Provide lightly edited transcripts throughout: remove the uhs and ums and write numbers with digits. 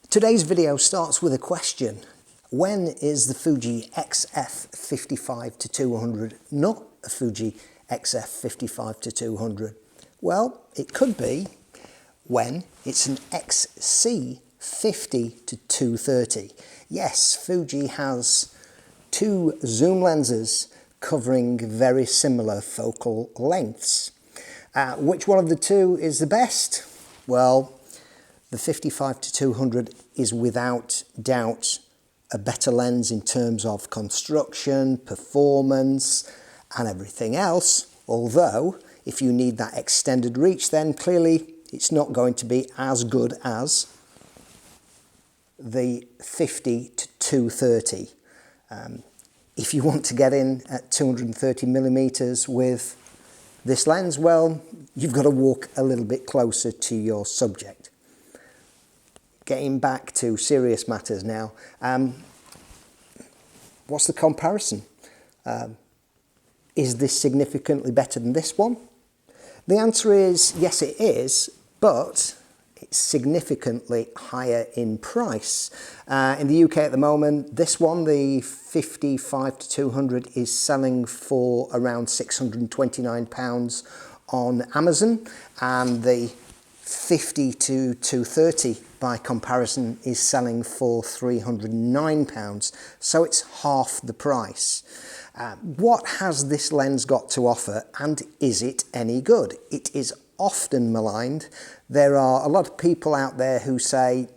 Today's video starts with a question. When is the Fuji XF55-200 not a Fuji XF55-200? Well, it could be when it's an XC50-230. Yes, Fuji has two zoom lenses covering very similar focal lengths. Which one of the two is the best? Well, the 55-200 is without doubt a better lens in terms of construction, performance and everything else, although if you need that extended reach, then clearly it's not going to be as good as the 50-230. If you want to get in at 230mm with this lens, well, you've got to walk a little bit closer to your subject. Getting back to serious matters now, what's the comparison? Is this significantly better than this one? The answer is yes, it is, but it's significantly higher in price. In the UK at the moment, this one, the 55-200, is selling for around £629 on Amazon, and the 50-230 by comparison is selling for £309, so it's half the price. What has this lens got to offer, and is it any good? It is often maligned. There are a lot of people out there who say,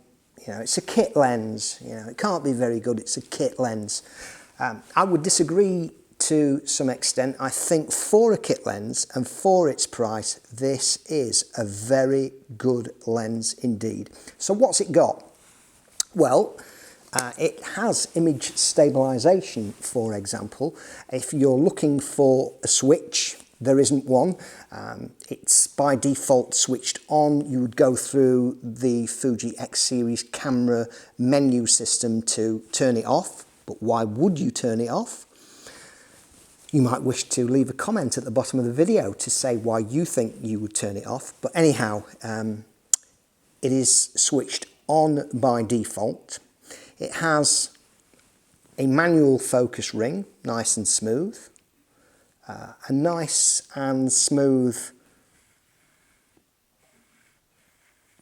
you know, it's a kit lens, you know, it can't be very good, it's a kit lens. I would disagree to some extent. I think for a kit lens and for its price, this is a very good lens indeed. So what's it got? Well, it has image stabilization, for example. If you're looking for a switch, there isn't one. It's by default switched on. You would go through the Fuji X series camera menu system to turn it off. But why would you turn it off? You might wish to leave a comment at the bottom of the video to say why you think you would turn it off. But anyhow, it is switched on by default. It has a manual focus ring, nice and smooth. A nice and smooth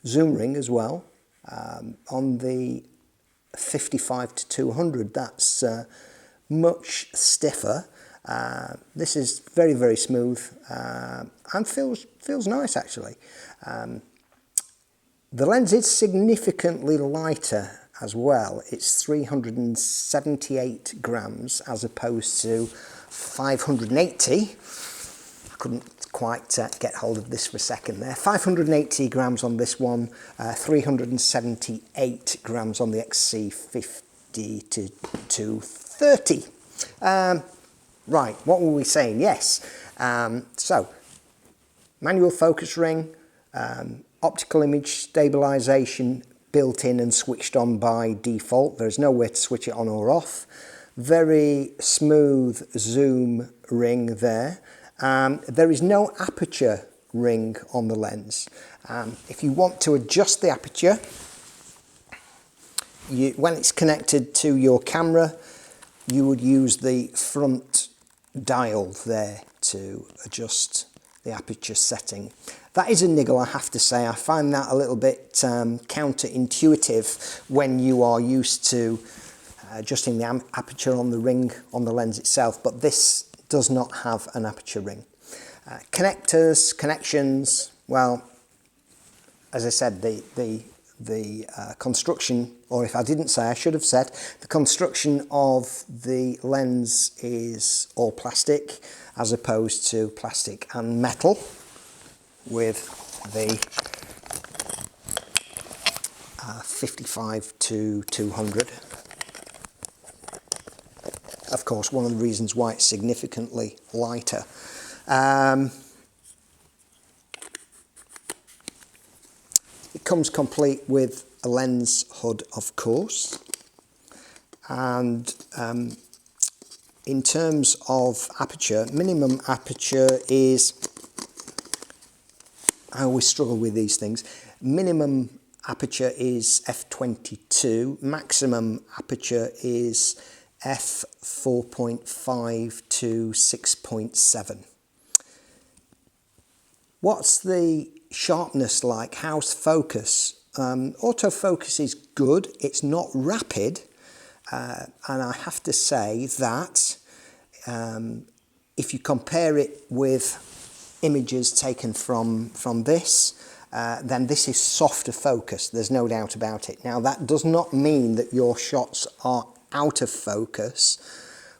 zoom ring as well. On the 55-200, that's much stiffer. This is very, very smooth and feels nice actually. The lens is significantly lighter as well. It's 378 grams as opposed to 580. I couldn't quite get hold of this for a second there. 580 grams on this one, 378 grams on the XC50-230. Right, what were we saying? Yes, so manual focus ring, optical image stabilization built in and switched on by default. There's nowhere to switch it on or off. Very smooth zoom ring there. There is no aperture ring on the lens. If you want to adjust the aperture, when it's connected to your camera, you would use the front dial there to adjust the aperture setting. That is a niggle, I have to say. I find that a little bit counterintuitive when you are used to adjusting the aperture on the ring on the lens itself, but this does not have an aperture ring. Connectors, connections, well, as I said, the construction, or if I didn't say, I should have said, the construction of the lens is all plastic as opposed to plastic and metal with the 55-200. Of course, one of the reasons why it's significantly lighter. It comes complete with a lens hood, of course, and in terms of aperture, minimum aperture is, I always struggle with these things, minimum aperture is f/22, maximum aperture is f/4.5 to 6.7. What's the sharpness like? How's focus? Autofocus is good, it's not rapid, and I have to say that if you compare it with images taken from this, then this is softer focus, there's no doubt about it. Now that does not mean that your shots are out of focus.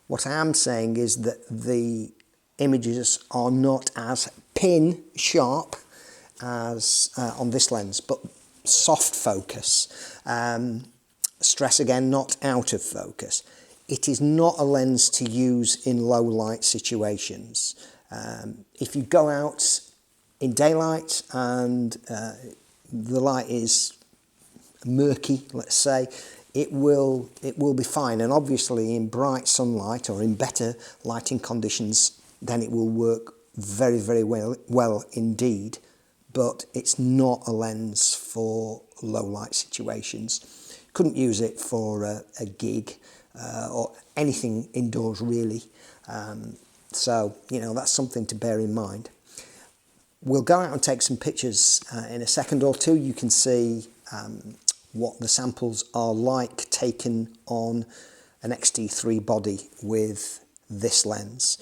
What I am saying is that the images are not as pin sharp as on this lens, but soft focus. Stress again, not out of focus. It is not a lens to use in low light situations. If you go out in daylight and the light is murky, let's say, it will be fine, and obviously in bright sunlight or in better lighting conditions then it will work very, very well indeed, but it's not a lens for low light situations. Couldn't use it for a gig or anything indoors really, so you know, that's something to bear in mind. We'll go out and take some pictures in a second or two. You can see what the samples are like taken on an X-T3 body with this lens.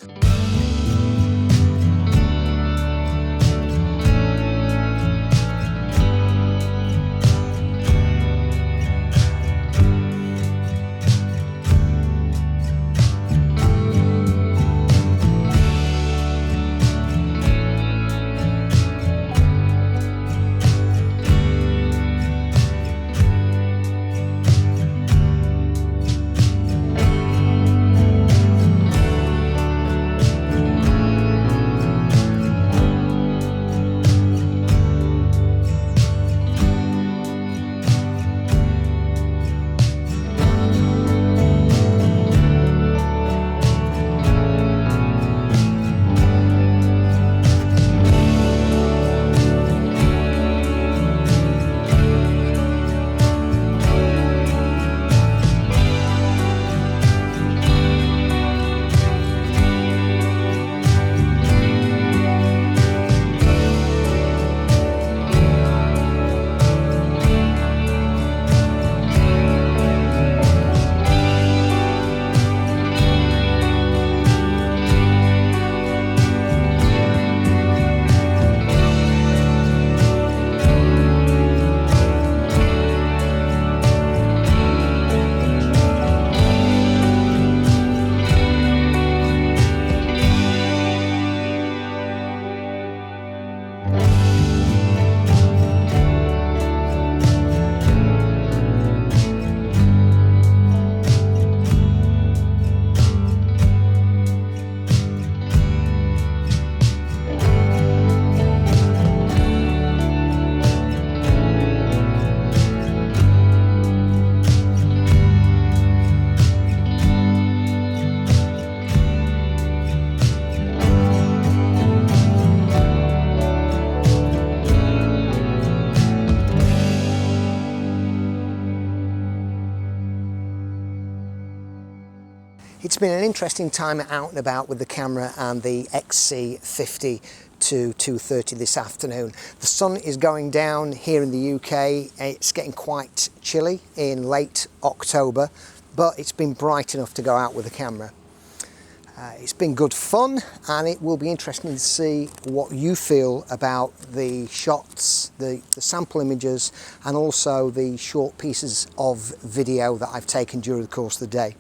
It's been an interesting time out and about with the camera and the XC50-230 this afternoon. The sun is going down here in the UK. It's getting quite chilly in late October, but it's been bright enough to go out with the camera. It's been good fun, and it will be interesting to see what you feel about the shots, the sample images, and also the short pieces of video that I've taken during the course of the day.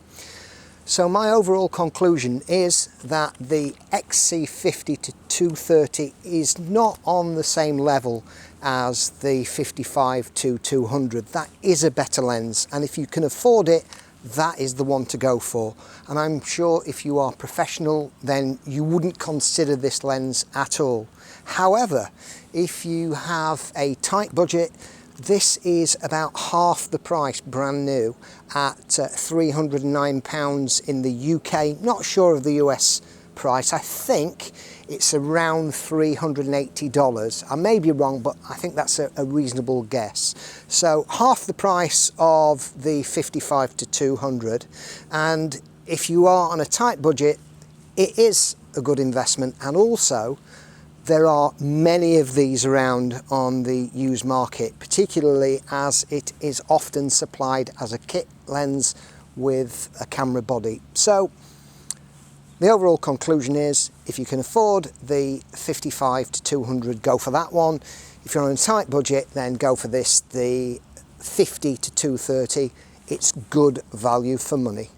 So my overall conclusion is that the XC50-230 is not on the same level as the 55-200. That is a better lens, and if you can afford it, that is the one to go for. And I'm sure if you are professional, then you wouldn't consider this lens at all. However, if you have a tight budget, this is about half the price, brand new, at £309 in the UK. Not sure of the US price. I think it's around $380. I may be wrong, but I think that's a reasonable guess. So half the price of the 55-200, and if you are on a tight budget, it is a good investment. And also there are many of these around on the used market, particularly as it is often supplied as a kit lens with a camera body. So the overall conclusion is, if you can afford the 55-200, go for that one. If you're on a tight budget, then go for this, the 50-230. It's good value for money.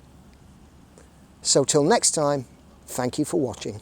So till next time, thank you for watching.